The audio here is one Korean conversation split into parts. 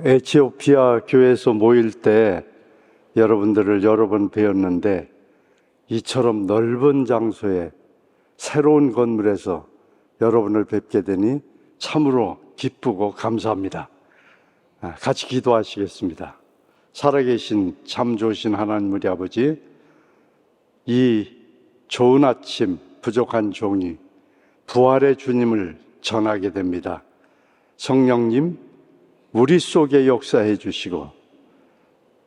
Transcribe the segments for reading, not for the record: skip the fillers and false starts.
에티오피아 교회에서 모일 때 여러분들을 여러 번 뵈었는데 이처럼 넓은 장소에 새로운 건물에서 여러분을 뵙게 되니 참으로 기쁘고 감사합니다. 같이 기도하시겠습니다. 살아계신 참 좋으신 하나님 우리 아버지, 이 좋은 아침 부족한 종이 부활의 주님을 전하게 됩니다. 성령님, 우리 속에 역사해 주시고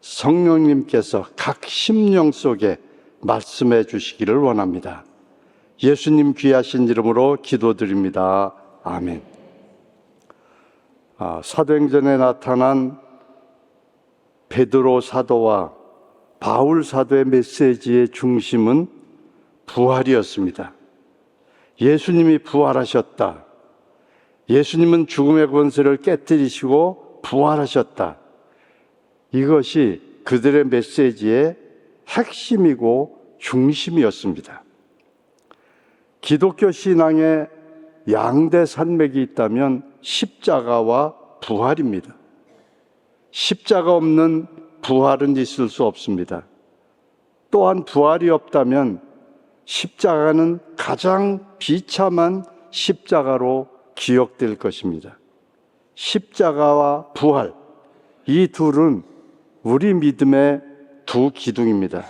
성령님께서 각 심령 속에 말씀해 주시기를 원합니다. 예수님 귀하신 이름으로 기도드립니다. 아멘. 사도행전에 나타난 베드로 사도와 바울 사도의 메시지의 중심은 부활이었습니다. 예수님이 부활하셨다. 예수님은 죽음의 권세를 깨뜨리시고 부활하셨다. 이것이 그들의 메시지의 핵심이고 중심이었습니다. 기독교 신앙에 양대 산맥이 있다면 십자가와 부활입니다. 십자가 없는 부활은 있을 수 없습니다. 또한 부활이 없다면 십자가는 가장 비참한 십자가로 기억될 것입니다. 십자가와 부활, 이 둘은 우리 믿음의 두 기둥입니다.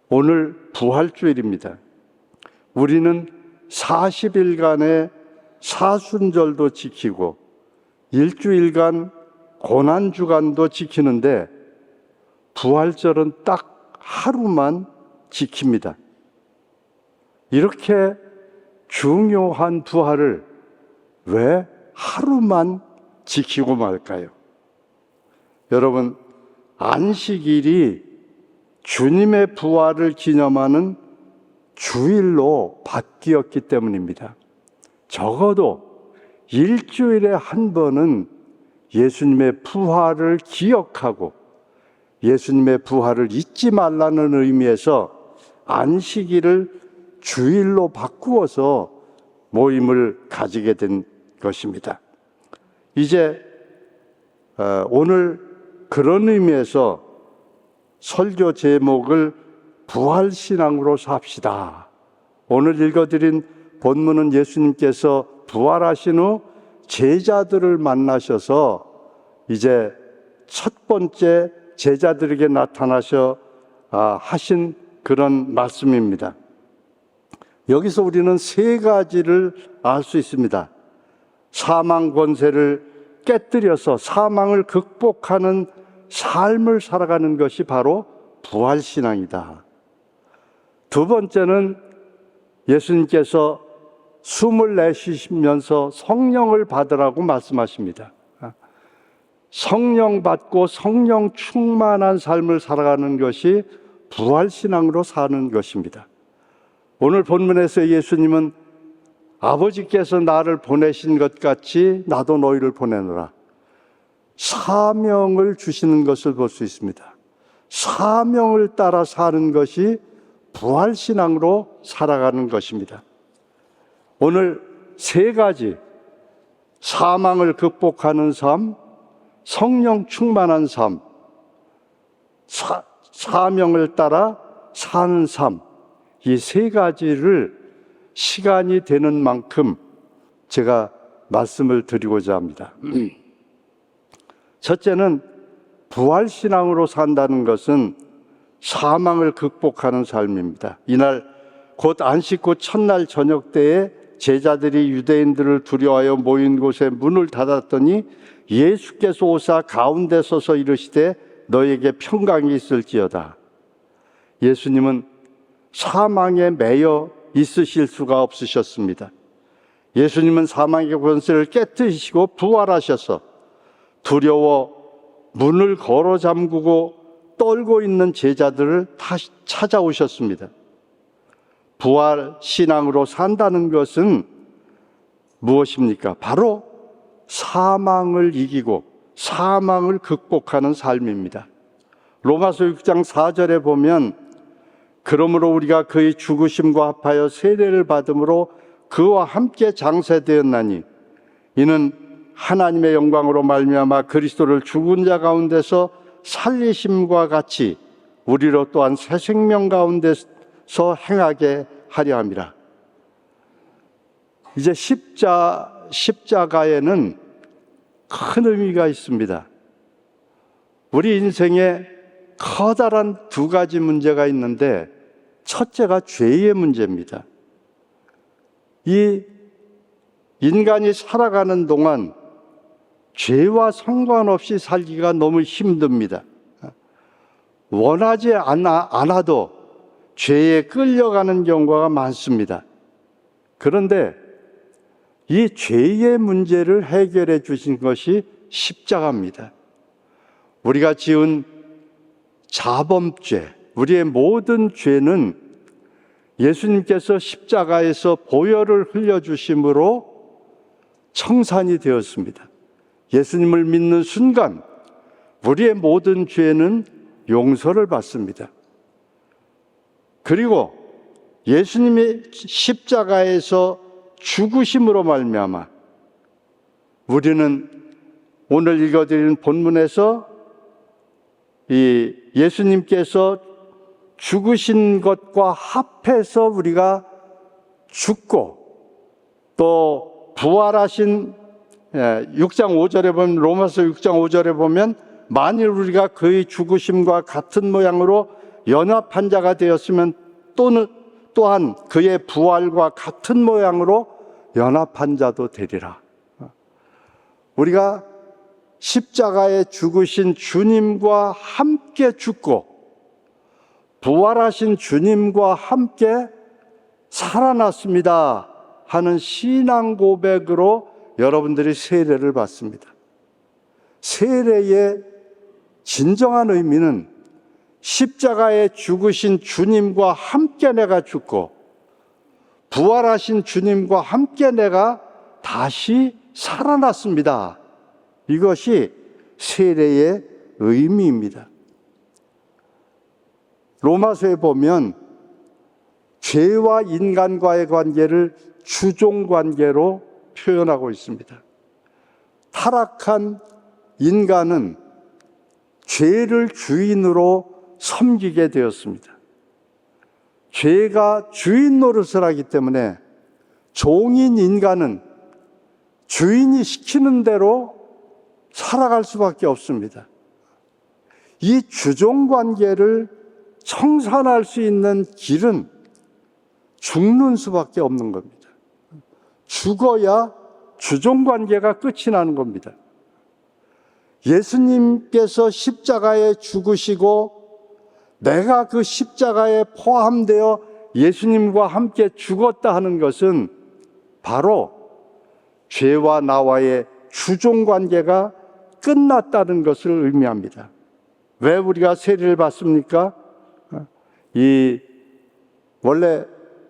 오늘 부활주일입니다. 우리는 40일간의 사순절도 지키고 일주일간 고난주간도 지키는데 부활절은 딱 하루만 지킵니다. 이렇게 중요한 부활을 왜 하루만 지키고 말까요? 여러분, 안식일이 주님의 부활을 기념하는 주일로 바뀌었기 때문입니다. 적어도 일주일에 한 번은 예수님의 부활을 기억하고 예수님의 부활을 잊지 말라는 의미에서 안식일을 주일로 바꾸어서 모임을 가지게 된 것입니다. 이제 오늘 그런 의미에서 설교 제목을 부활신앙으로 삽시다. 오늘 읽어드린 본문은 예수님께서 부활하신 후 제자들을 만나셔서 이제 첫 번째 제자들에게 나타나셔 하신 그런 말씀입니다. 여기서 우리는 세 가지를 알 수 있습니다. 사망 권세를 깨뜨려서 사망을 극복하는 삶을 살아가는 것이 바로 부활신앙이다. 두 번째는 예수님께서 숨을 내쉬시면서 성령을 받으라고 말씀하십니다. 성령 받고 성령 충만한 삶을 살아가는 것이 부활신앙으로 사는 것입니다. 오늘 본문에서 예수님은 아버지께서 나를 보내신 것 같이 나도 너희를 보내노라. 사명을 주시는 것을 볼 수 있습니다. 사명을 따라 사는 것이 부활신앙으로 살아가는 것입니다. 오늘 세 가지, 사망을 극복하는 삶, 성령 충만한 삶, 사명을 따라 사는 삶, 이 세 가지를 시간이 되는 만큼 제가 말씀을 드리고자 합니다. 첫째는 부활신앙으로 산다는 것은 사망을 극복하는 삶입니다. 이날 곧 안식 후 첫날 저녁 때에 제자들이 유대인들을 두려워하여 모인 곳에 문을 닫았더니 예수께서 오사 가운데 서서 이르시되 너에게 평강이 있을지어다. 예수님은 사망에 매여 있으실 수가 없으셨습니다. 예수님은 사망의 권세를 깨뜨리시고 부활하셔서 두려워 문을 걸어 잠그고 떨고 있는 제자들을 다시 찾아오셨습니다. 부활 신앙으로 산다는 것은 무엇입니까? 바로 사망을 이기고 사망을 극복하는 삶입니다. 로마서 6장 4절에 보면 그러므로 우리가 그의 죽으심과 합하여 세례를 받음으로 그와 함께 장세되었나니 이는 하나님의 영광으로 말미암아 그리스도를 죽은 자 가운데서 살리심과 같이 우리로 또한 새 생명 가운데서 행하게 하려 함이라. 이제 십자가에는 큰 의미가 있습니다. 우리 인생에 커다란 두 가지 문제가 있는데, 첫째가 죄의 문제입니다. 이 인간이 살아가는 동안 죄와 상관없이 살기가 너무 힘듭니다. 원하지 않아도 죄에 끌려가는 경우가 많습니다. 그런데 이 죄의 문제를 해결해 주신 것이 십자가입니다. 우리가 지은 자범죄, 우리의 모든 죄는 예수님께서 십자가에서 보혈을 흘려주심으로 청산이 되었습니다. 예수님을 믿는 순간 우리의 모든 죄는 용서를 받습니다. 그리고 예수님이 십자가에서 죽으심으로 말미암아 우리는 오늘 읽어드리는 본문에서 이 예수님께서 죽으신 것과 합해서 우리가 죽고 또 부활하신 6장 5절에 보면, 로마서 6장 5절에 보면, 만일 우리가 그의 죽으심과 같은 모양으로 연합한 자가 되었으면 또한 그의 부활과 같은 모양으로 연합한 자도 되리라. 우리가 십자가에 죽으신 주님과 함께 죽고 부활하신 주님과 함께 살아났습니다 하는 신앙 고백으로 여러분들이 세례를 받습니다. 세례의 진정한 의미는 십자가에 죽으신 주님과 함께 내가 죽고 부활하신 주님과 함께 내가 다시 살아났습니다. 이것이 세례의 의미입니다. 로마서에 보면 죄와 인간과의 관계를 주종관계로 표현하고 있습니다. 타락한 인간은 죄를 주인으로 섬기게 되었습니다. 죄가 주인 노릇을 하기 때문에 종인 인간은 주인이 시키는 대로 살아갈 수밖에 없습니다. 이 주종관계를 청산할 수 있는 길은 죽는 수밖에 없는 겁니다. 죽어야 주종관계가 끝이 나는 겁니다. 예수님께서 십자가에 죽으시고 내가 그 십자가에 포함되어 예수님과 함께 죽었다 하는 것은 바로 죄와 나와의 주종관계가 끝났다는 것을 의미합니다. 왜 우리가 세례를 받습니까? 원래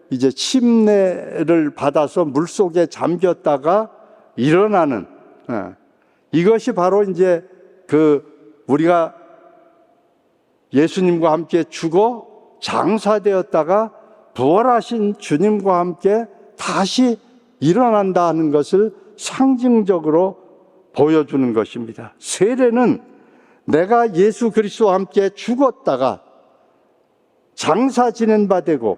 이제 침례를 받아서 물속에 잠겼다가 일어나는, 이것이 바로 이제 우리가 예수님과 함께 죽어 장사되었다가 부활하신 주님과 함께 다시 일어난다 하는 것을 상징적으로 보여주는 것입니다. 세례는 내가 예수 그리스도와 함께 죽었다가 장사 지낸 바 되고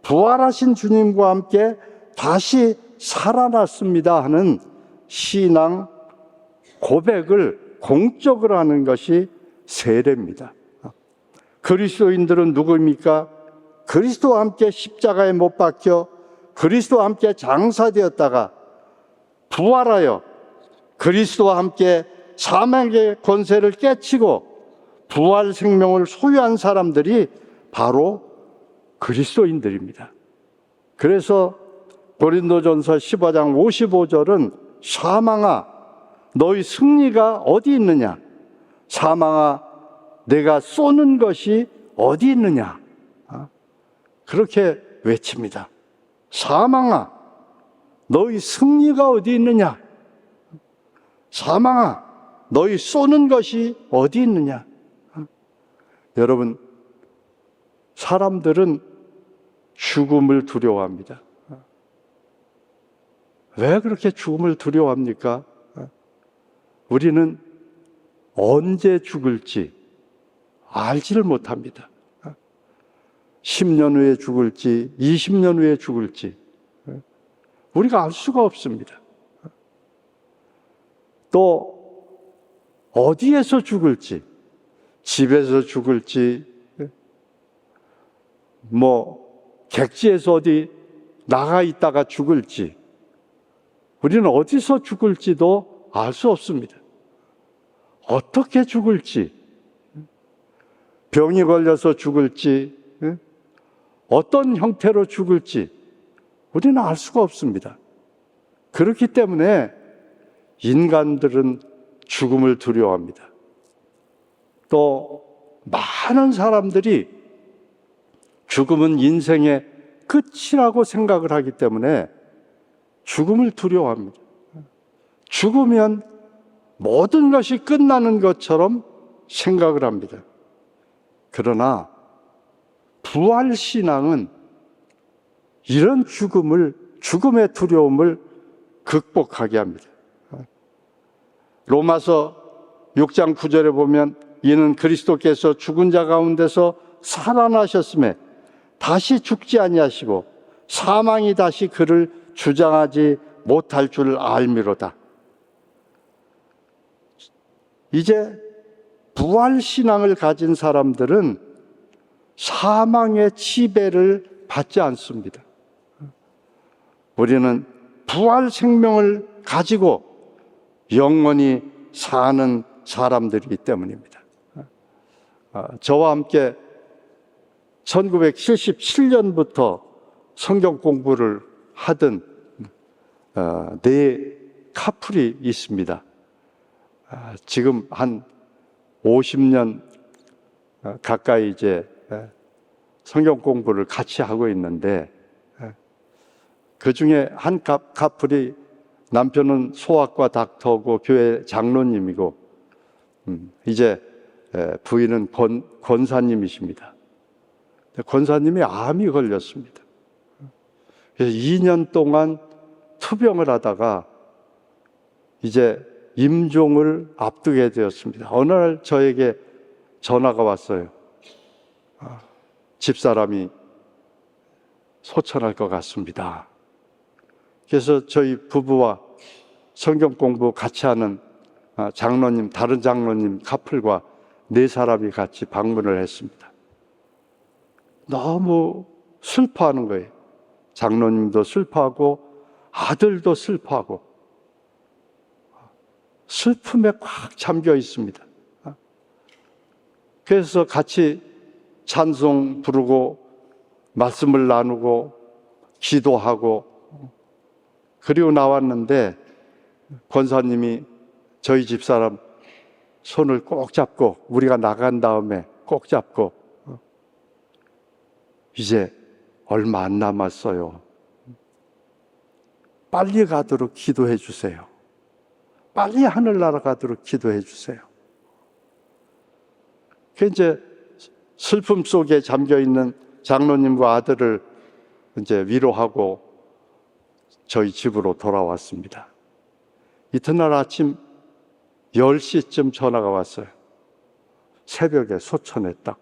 부활하신 주님과 함께 다시 살아났습니다 하는 신앙 고백을 공적으로 하는 것이 세례입니다. 그리스도인들은 누구입니까? 그리스도와 함께 십자가에 못 박혀 그리스도와 함께 장사되었다가 부활하여 그리스도와 함께 사망의 권세를 깨치고 부활 생명을 소유한 사람들이 바로 그리스도인들입니다. 그래서 고린도전서 15장 55절은 사망아 너희 승리가 어디 있느냐? 사망아 내가 쏘는 것이 어디 있느냐? 그렇게 외칩니다. 사망아 너희 승리가 어디 있느냐? 사망아 너희 쏘는 것이 어디 있느냐? 여러분, 사람들은 죽음을 두려워합니다. 왜 그렇게 죽음을 두려워합니까? 우리는 언제 죽을지 알지를 못합니다. 10년 후에 죽을지 20년 후에 죽을지 우리가 알 수가 없습니다. 또 어디에서 죽을지, 집에서 죽을지, 객지에서 어디 나가 있다가 죽을지, 우리는 어디서 죽을지도 알 수 없습니다. 어떻게 죽을지, 병이 걸려서 죽을지, 어떤 형태로 죽을지 우리는 알 수가 없습니다. 그렇기 때문에 인간들은 죽음을 두려워합니다. 또 많은 사람들이 죽음은 인생의 끝이라고 생각을 하기 때문에 죽음을 두려워합니다. 죽으면 모든 것이 끝나는 것처럼 생각을 합니다. 그러나 부활신앙은 이런 죽음의 두려움을 극복하게 합니다. 로마서 6장 9절에 보면 이는 그리스도께서 죽은 자 가운데서 살아나셨음에 다시 죽지 아니하시고 사망이 다시 그를 주장하지 못할 줄 알미로다. 이제 부활신앙을 가진 사람들은 사망의 지배를 받지 않습니다. 우리는 부활 생명을 가지고 영원히 사는 사람들이기 때문입니다. 저와 함께 1977년부터 성경 공부를 하던 네 커플이 있습니다. 지금 한 50년 가까이 이제 성경 공부를 같이 하고 있는데, 그 중에 한 커플이 남편은 소아과 닥터고 교회 장로님이고, 이제 부인은 권사님이십니다. 권사님이 암이 걸렸습니다. 그래서 2년 동안 투병을 하다가 이제 임종을 앞두게 되었습니다. 어느 날 저에게 전화가 왔어요. 집사람이 소천할 것 같습니다. 그래서 저희 부부와 성경 공부 같이 하는 장로님, 다른 장로님 커플과 네 사람이 같이 방문을 했습니다. 너무 슬퍼하는 거예요. 장로님도 슬퍼하고 아들도 슬퍼하고 슬픔에 꽉 잠겨 있습니다. 그래서 같이 찬송 부르고 말씀을 나누고 기도하고 그리고 나왔는데, 권사님이 저희 집사람 손을 꼭 잡고, 우리가 나간 다음에 꼭 잡고, 이제 얼마 안 남았어요. 빨리 가도록 기도해 주세요. 빨리 하늘나라 가도록 기도해 주세요. 그 이제 슬픔 속에 잠겨 있는 장로님과 아들을 이제 위로하고 저희 집으로 돌아왔습니다. 이튿날 아침 10시쯤 전화가 왔어요. 새벽에 소천에 딱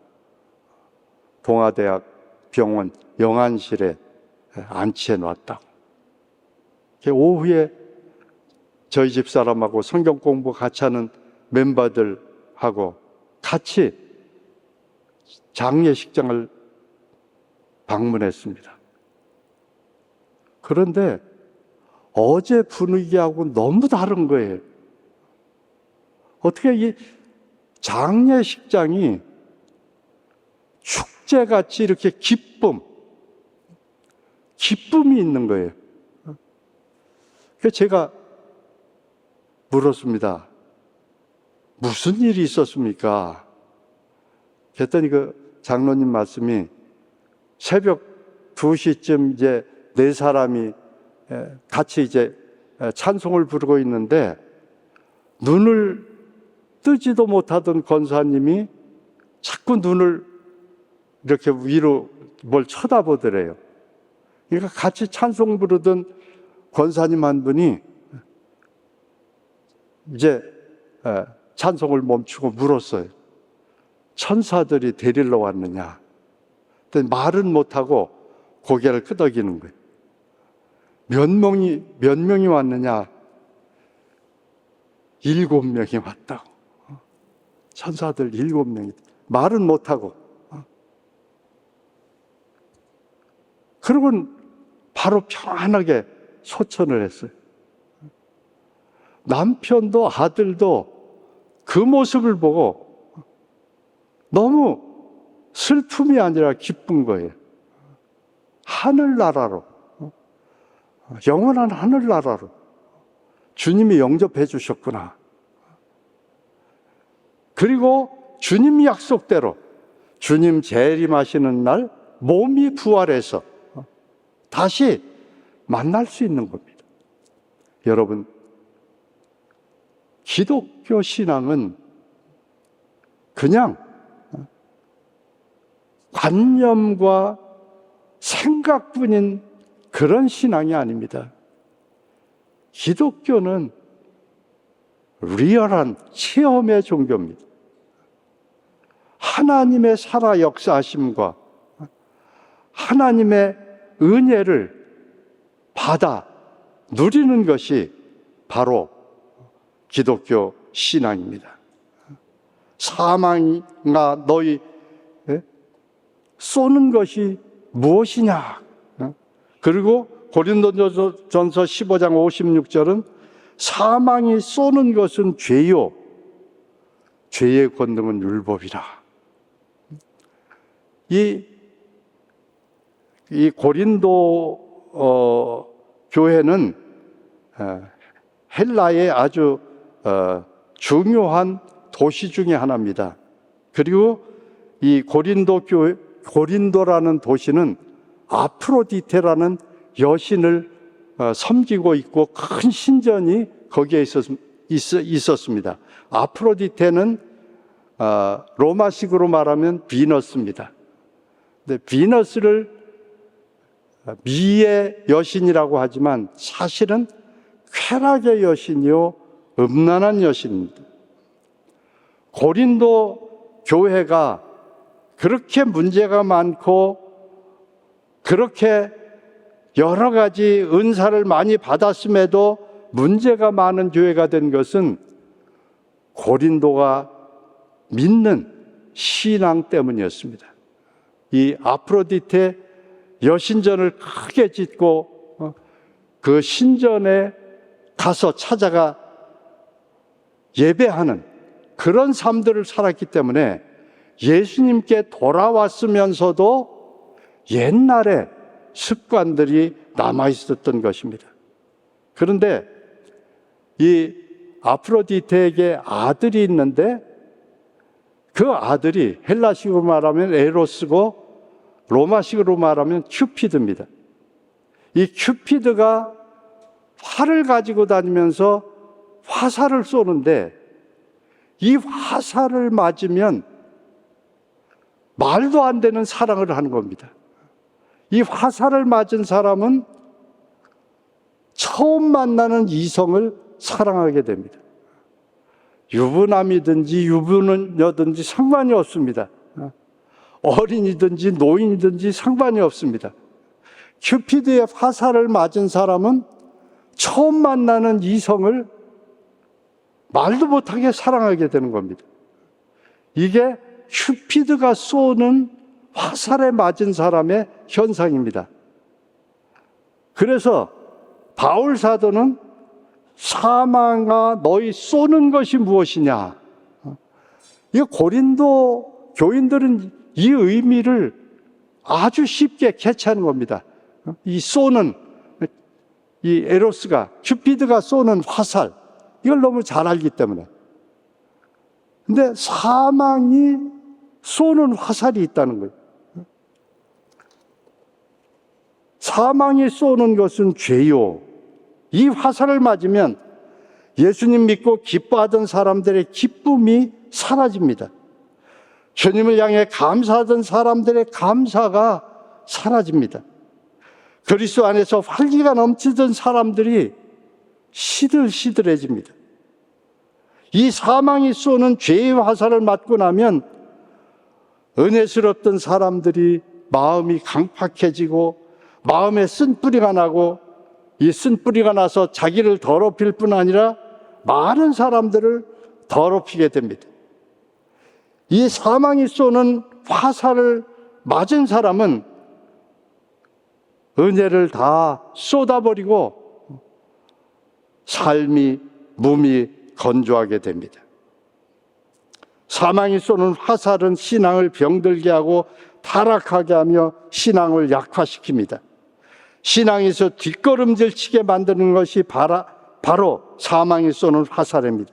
동아대학 병원 영안실에 안치해 놨다고. 오후에 저희 집사람하고 성경 공부 같이 하는 멤버들하고 같이 장례식장을 방문했습니다. 그런데 어제 분위기하고 너무 다른 거예요. 어떻게 이 장례식장이 축제같이 이렇게 기쁨이 있는 거예요. 그래서 제가 물었습니다. 무슨 일이 있었습니까? 그랬더니 그 장로님 말씀이 새벽 2시쯤 이제 네 사람이 같이 이제 찬송을 부르고 있는데 눈을 뜨지도 못하던 권사님이 자꾸 눈을 이렇게 위로 뭘 쳐다보더래요. 그러니까 같이 찬송 부르던 권사님 한 분이 이제 찬송을 멈추고 물었어요. 천사들이 데리러 왔느냐? 근데 말은 못하고 고개를 끄덕이는 거예요. 몇 명이 왔느냐? 7명이 왔다고. 천사들 7명이. 말은 못하고. 그러고 바로 편안하게 소천을 했어요. 남편도 아들도 그 모습을 보고 너무 슬픔이 아니라 기쁜 거예요. 하늘나라로, 영원한 하늘나라로 주님이 영접해 주셨구나. 그리고 주님 약속대로 주님 재림하시는 날 몸이 부활해서 다시 만날 수 있는 겁니다. 여러분, 기독교 신앙은 그냥 관념과 생각뿐인 그런 신앙이 아닙니다. 기독교는 리얼한 체험의 종교입니다. 하나님의 살아 역사하심과 하나님의 은혜를 받아 누리는 것이 바로 기독교 신앙입니다. 사망아 너희 쏘는 것이 무엇이냐? 그리고 고린도전서 15장 56절은 사망이 쏘는 것은 죄요, 죄의 권능은 율법이라. 이 고린도 교회는 헬라의 아주 중요한 도시 중에 하나입니다. 그리고 이 고린도라는 도시는 아프로디테라는 여신을 섬기고 있고 큰 신전이 거기에 있었습니다. 아프로디테는 로마식으로 말하면 비너스입니다. 근데 비너스를 미의 여신이라고 하지만 사실은 쾌락의 여신이요 음란한 여신입니다. 고린도 교회가 그렇게 문제가 많고 그렇게 여러 가지 은사를 많이 받았음에도 문제가 많은 교회가 된 것은 고린도가 믿는 신앙 때문이었습니다. 이 아프로디테 여신전을 크게 짓고 그 신전에 가서 찾아가 예배하는 그런 삶들을 살았기 때문에 예수님께 돌아왔으면서도 옛날에 습관들이 남아있었던 것입니다. 그런데 이 아프로디테에게 아들이 있는데 그 아들이 헬라식으로 말하면 에로스고 로마식으로 말하면 큐피드입니다. 이 큐피드가 활을 가지고 다니면서 화살을 쏘는데 이 화살을 맞으면 말도 안 되는 사랑을 하는 겁니다. 이 화살을 맞은 사람은 처음 만나는 이성을 사랑하게 됩니다. 유부남이든지 유부녀든지 상관이 없습니다. 어린이든지 노인이든지 상관이 없습니다. 큐피드의 화살을 맞은 사람은 처음 만나는 이성을 말도 못하게 사랑하게 되는 겁니다. 이게 큐피드가 쏘는 화살에 맞은 사람의 현상입니다. 그래서 바울 사도는 사망아 너희 쏘는 것이 무엇이냐? 이 고린도 교인들은 이 의미를 아주 쉽게 캐치하는 겁니다. 이 쏘는 이 에로스가 큐피드가 쏘는 화살 이걸 너무 잘 알기 때문에. 근데 사망이 쏘는 화살이 있다는 거예요. 사망이 쏘는 것은 죄요. 이 화살을 맞으면 예수님 믿고 기뻐하던 사람들의 기쁨이 사라집니다. 주님을 향해 감사하던 사람들의 감사가 사라집니다. 그리스도 안에서 활기가 넘치던 사람들이 시들시들해집니다. 이 사망이 쏘는 죄의 화살을 맞고 나면 은혜스럽던 사람들이 마음이 강팍해지고 마음에 쓴뿌리가 나고, 이 쓴뿌리가 나서 자기를 더럽힐 뿐 아니라 많은 사람들을 더럽히게 됩니다. 이 사망이 쏘는 화살을 맞은 사람은 은혜를 다 쏟아버리고 삶이, 몸이 건조하게 됩니다. 사망이 쏘는 화살은 신앙을 병들게 하고 타락하게 하며 신앙을 약화시킵니다. 신앙에서 뒷걸음질 치게 만드는 것이 바로 사망이 쏘는 화살입니다.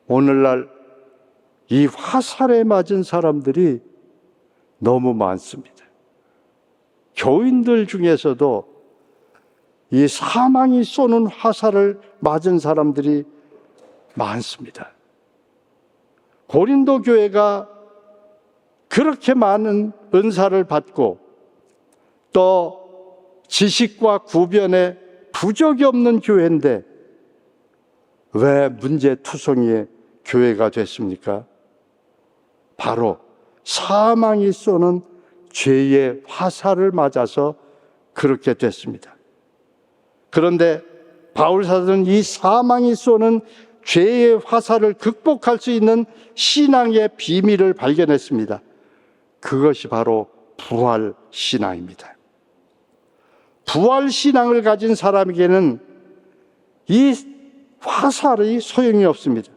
오늘날 이 화살에 맞은 사람들이 너무 많습니다. 교인들 중에서도 이 사망이 쏘는 화살을 맞은 사람들이 많습니다. 고린도 교회가 그렇게 많은 은사를 받고 또 지식과 구변에 부족이 없는 교회인데 왜 문제투성이의 교회가 됐습니까? 바로 사망이 쏘는 죄의 화살을 맞아서 그렇게 됐습니다. 그런데 바울 사도는 이 사망이 쏘는 죄의 화살을 극복할 수 있는 신앙의 비밀을 발견했습니다. 그것이 바로 부활신앙입니다. 부활신앙을 가진 사람에게는 이 화살이 소용이 없습니다.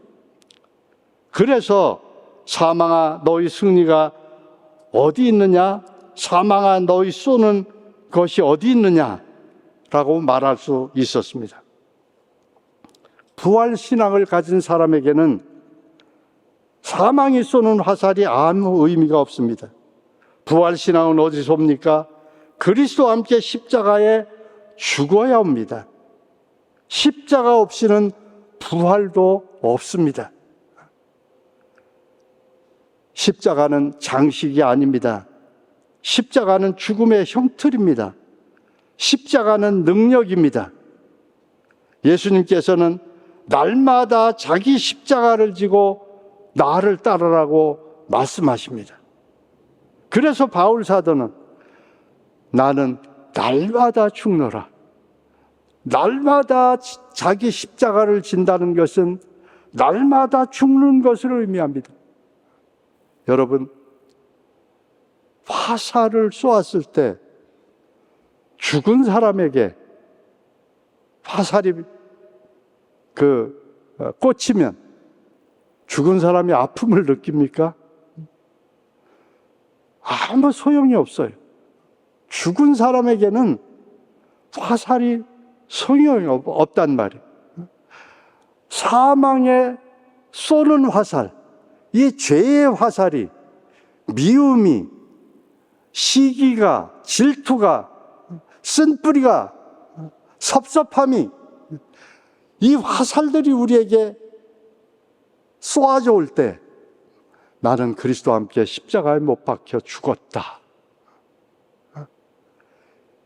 그래서 사망아 너희 승리가 어디 있느냐? 사망아 너희 쏘는 것이 어디 있느냐? 라고 말할 수 있었습니다. 부활신앙을 가진 사람에게는 사망이 쏘는 화살이 아무 의미가 없습니다. 부활신앙은 어디서 옵니까? 그리스도와 함께 십자가에 죽어야 옵니다. 십자가 없이는 부활도 없습니다. 십자가는 장식이 아닙니다. 십자가는 죽음의 형틀입니다. 십자가는 능력입니다. 예수님께서는 날마다 자기 십자가를 지고 나를 따르라고 말씀하십니다. 그래서 바울 사도는 나는 날마다 죽노라. 날마다 자기 십자가를 진다는 것은 날마다 죽는 것을 의미합니다. 여러분, 화살을 쏘았을 때 죽은 사람에게 화살이 꽂히면 죽은 사람이 아픔을 느낍니까? 아무 소용이 없어요. 죽은 사람에게는 화살이 소용이 없단 말이에요. 사망에 쏘는 화살, 이 죄의 화살이 미움이, 시기가, 질투가, 쓴뿌리가, 섭섭함이, 이 화살들이 우리에게 쏘아져 올 때 나는 그리스도와 함께 십자가에 못 박혀 죽었다.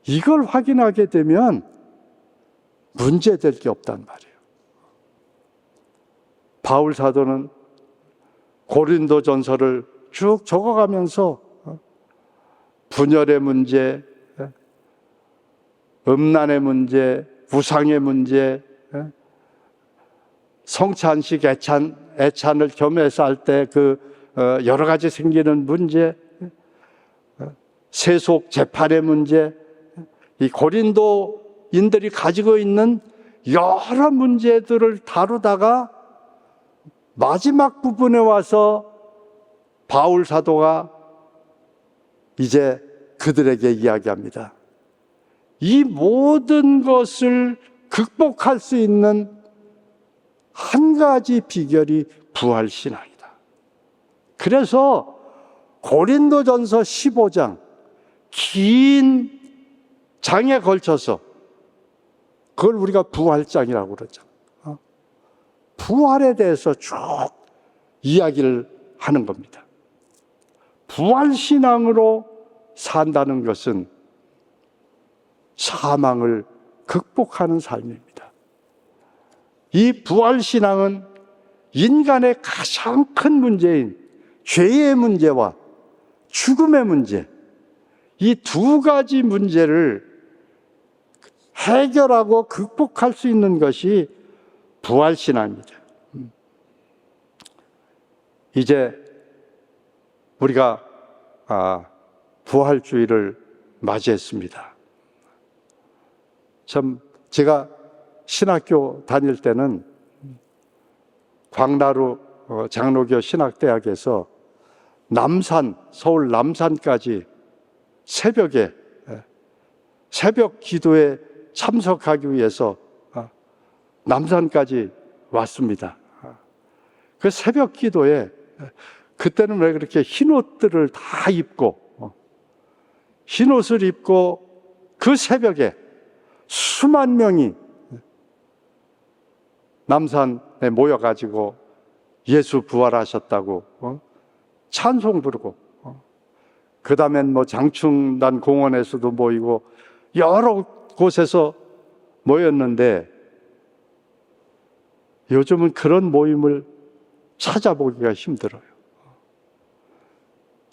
이걸 확인하게 되면 문제될 게 없단 말이에요. 바울 사도는 고린도 전서를 쭉 적어가면서 분열의 문제, 음란의 문제, 우상의 문제, 성찬식 애찬을 겸해서 할 때 여러 가지 생기는 문제, 세속 재판의 문제, 이 고린도인들이 가지고 있는 여러 문제들을 다루다가 마지막 부분에 와서 바울 사도가 이제 그들에게 이야기합니다. 이 모든 것을 극복할 수 있는 한 가지 비결이 부활신앙이다. 그래서 고린도전서 15장 긴 장에 걸쳐서 그걸 우리가 부활장이라고 그러죠. 부활에 대해서 쭉 이야기를 하는 겁니다. 부활신앙으로 산다는 것은 사망을 극복하는 삶입니다. 이 부활신앙은 인간의 가장 큰 문제인 죄의 문제와 죽음의 문제, 이 두 가지 문제를 해결하고 극복할 수 있는 것이 부활신앙입니다. 이제 우리가 부활주의를 맞이했습니다. 제가 신학교 다닐 때는 광나루 장로교 신학대학에서 서울 남산까지 새벽 기도에 참석하기 위해서 남산까지 왔습니다. 그 새벽 기도에 그때는 왜 그렇게 흰 옷들을 다 입고 흰 옷을 입고 그 새벽에 수만 명이 남산에 모여가지고 예수 부활하셨다고 찬송 부르고, 그 다음엔 장충단 공원에서도 모이고 여러 곳에서 모였는데, 요즘은 그런 모임을 찾아보기가 힘들어요.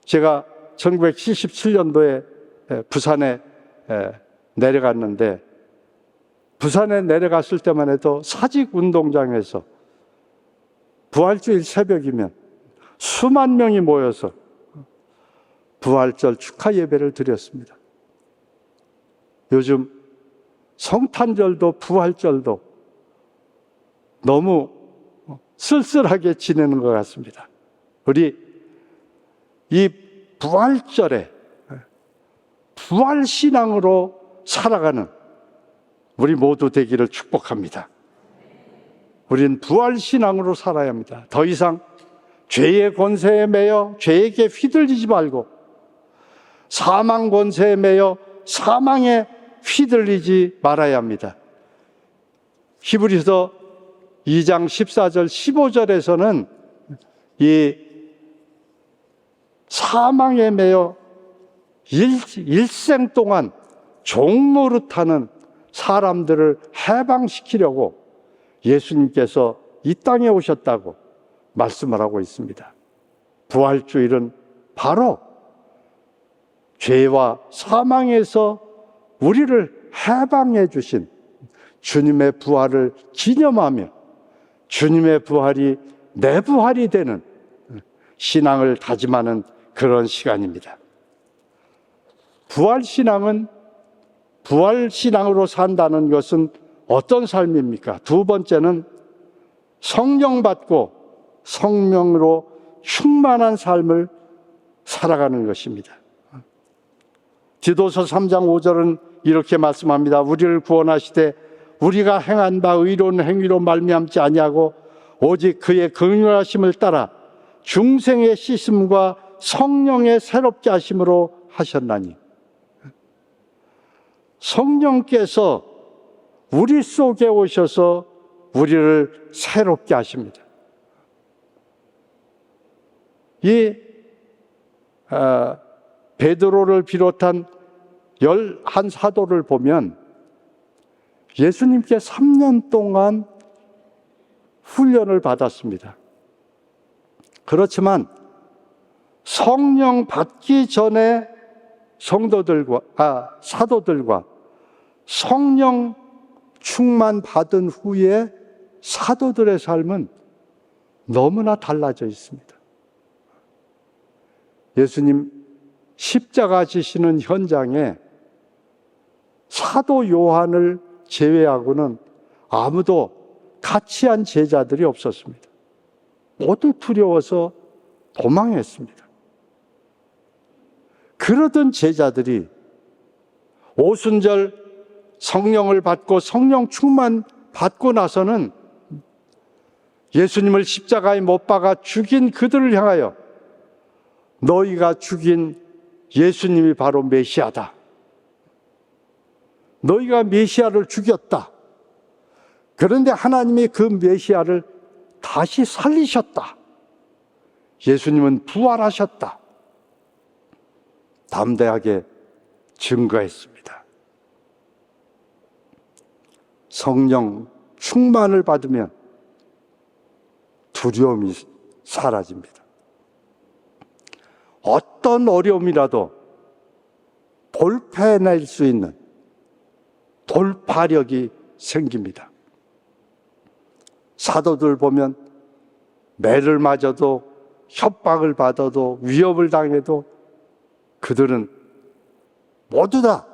제가 1977년도에 부산에 내려갔는데, 부산에 내려갔을 때만 해도 사직운동장에서 부활주일 새벽이면 수만 명이 모여서 부활절 축하 예배를 드렸습니다. 요즘 성탄절도 부활절도 너무 쓸쓸하게 지내는 것 같습니다. 우리 이 부활절에 부활신앙으로 살아가는 우리 모두 되기를 축복합니다. 우리는 부활신앙으로 살아야 합니다. 더 이상 죄의 권세에 매여 죄에게 휘둘리지 말고, 사망 권세에 매여 사망에 휘둘리지 말아야 합니다. 히브리서 2장 14절 15절에서는 이 사망에 매여 일생 동안 종노릇하는 사람들을 해방시키려고 예수님께서 이 땅에 오셨다고 말씀을 하고 있습니다. 부활주일은 바로 죄와 사망에서 우리를 해방해 주신 주님의 부활을 기념하며 주님의 부활이 내 부활이 되는 신앙을 다짐하는 그런 시간입니다. 부활신앙은 부활신앙으로 산다는 것은 어떤 삶입니까? 두 번째는 성령 받고 성령으로 충만한 삶을 살아가는 것입니다. 디도서 3장 5절은 이렇게 말씀합니다. 우리를 구원하시되 우리가 행한 바 의로운 행위로 말미암지 아니하고 오직 그의 긍휼하심을 따라 중생의 씻음과 성령의 새롭게 하심으로 하셨나니. 성령께서 우리 속에 오셔서 우리를 새롭게 하십니다. 이 베드로를 비롯한 11사도를 보면 예수님께 3년 동안 훈련을 받았습니다. 그렇지만 성령 받기 전에 사도들과 성령 충만 받은 후에 사도들의 삶은 너무나 달라져 있습니다. 예수님 십자가 지시는 현장에 사도 요한을 제외하고는 아무도 같이 한 제자들이 없었습니다. 모두 두려워서 도망했습니다. 그러던 제자들이 오순절 성령을 받고 성령 충만 받고 나서는 예수님을 십자가에 못 박아 죽인 그들을 향하여 너희가 죽인 예수님이 바로 메시아다. 너희가 메시아를 죽였다. 그런데 하나님이 그 메시아를 다시 살리셨다. 예수님은 부활하셨다. 담대하게 증거했습니다. 성령 충만을 받으면 두려움이 사라집니다. 어떤 어려움이라도 돌파해낼 수 있는 돌파력이 생깁니다. 사도들 보면 매를 맞아도 협박을 받아도 위협을 당해도 그들은 모두 다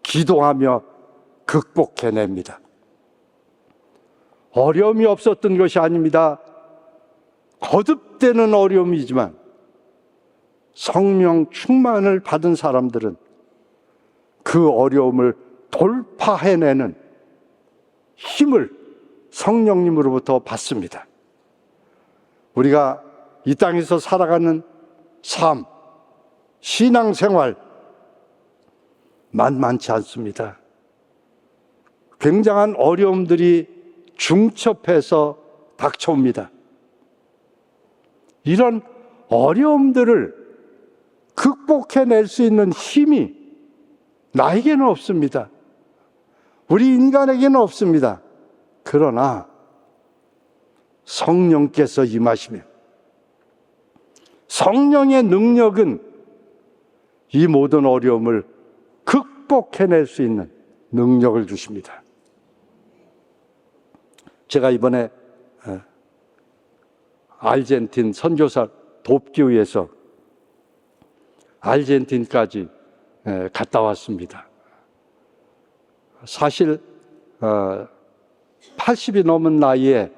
기도하며 극복해냅니다. 어려움이 없었던 것이 아닙니다. 거듭되는 어려움이지만 성령 충만을 받은 사람들은 그 어려움을 돌파해내는 힘을 성령님으로부터 받습니다. 우리가 이 땅에서 살아가는 삶, 신앙생활 만만치 않습니다. 굉장한 어려움들이 중첩해서 닥쳐옵니다. 이런 어려움들을 극복해낼 수 있는 힘이 나에게는 없습니다. 우리 인간에게는 없습니다. 그러나 성령께서 임하시면 성령의 능력은 이 모든 어려움을 극복해낼 수 있는 능력을 주십니다. 제가 이번에 아르헨틴 선교사 돕기 위해서 아르헨틴까지 갔다 왔습니다. 사실 80이 넘은 나이에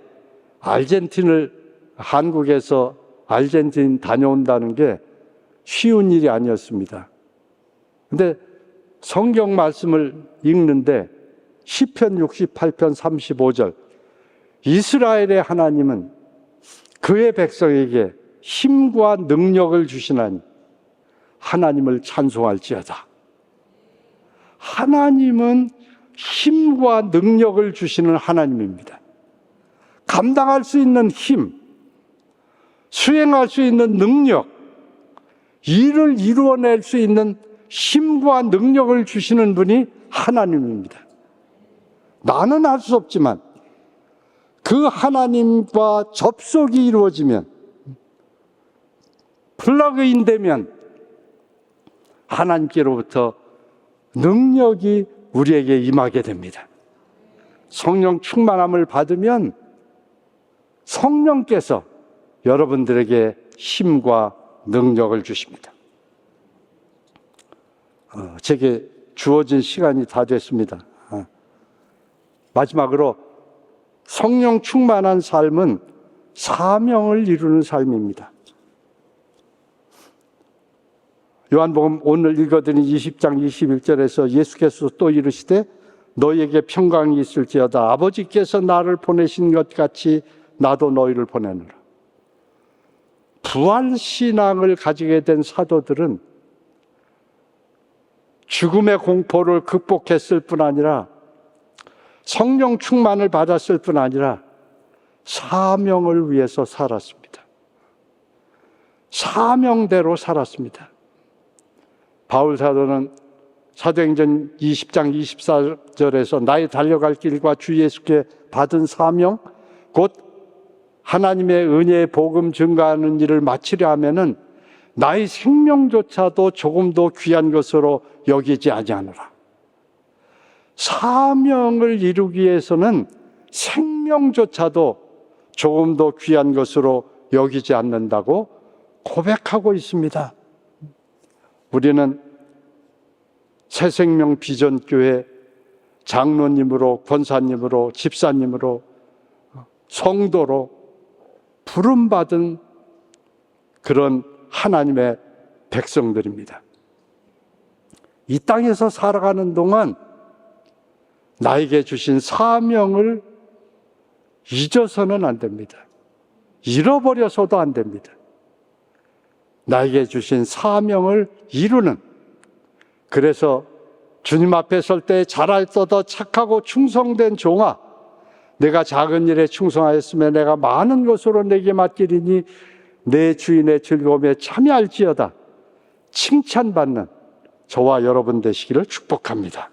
한국에서 아르헨틴 다녀온다는 게 쉬운 일이 아니었습니다. 근데 성경 말씀을 읽는데 시편 68편 35절 이스라엘의 하나님은 그의 백성에게 힘과 능력을 주시나니 하나님을 찬송할지어다. 하나님은 힘과 능력을 주시는 하나님입니다. 감당할 수 있는 힘, 수행할 수 있는 능력, 일을 이루어낼 수 있는 힘과 능력을 주시는 분이 하나님입니다. 나는 할 수 없지만 그 하나님과 접속이 이루어지면, 플러그인 되면 하나님께로부터 능력이 우리에게 임하게 됩니다. 성령 충만함을 받으면 성령께서 여러분들에게 힘과 능력을 주십니다. 제게 주어진 시간이 다 됐습니다. 마지막으로 성령 충만한 삶은 사명을 이루는 삶입니다. 요한복음 오늘 읽어드린 20장 21절에서 예수께서 또 이르시되 너희에게 평강이 있을지어다. 아버지께서 나를 보내신 것 같이 나도 너희를 보내노라. 부활신앙을 가지게 된 사도들은 죽음의 공포를 극복했을 뿐 아니라 성령 충만을 받았을 뿐 아니라 사명을 위해서 살았습니다. 사명대로 살았습니다. 바울 사도는 사도행전 20장 24절에서 나의 달려갈 길과 주 예수께 받은 사명 곧 하나님의 은혜의 복음 증가하는 일을 마치려 하면은 나의 생명조차도 조금도 귀한 것으로 여기지 아니하노라. 사명을 이루기 위해서는 생명조차도 조금도 귀한 것으로 여기지 않는다고 고백하고 있습니다. 우리는 새생명 비전교회 장로님으로, 권사님으로, 집사님으로, 성도로 부름받은 그런 하나님의 백성들입니다. 이 땅에서 살아가는 동안 나에게 주신 사명을 잊어서는 안 됩니다. 잃어버려서도 안 됩니다. 나에게 주신 사명을 이루는, 그래서 주님 앞에 설 때 잘할서도 착하고 충성된 종아, 내가 작은 일에 충성하였으면 내가 많은 것으로 내게 맡기리니 내 주인의 즐거움에 참여할지어다 칭찬받는 저와 여러분 되시기를 축복합니다.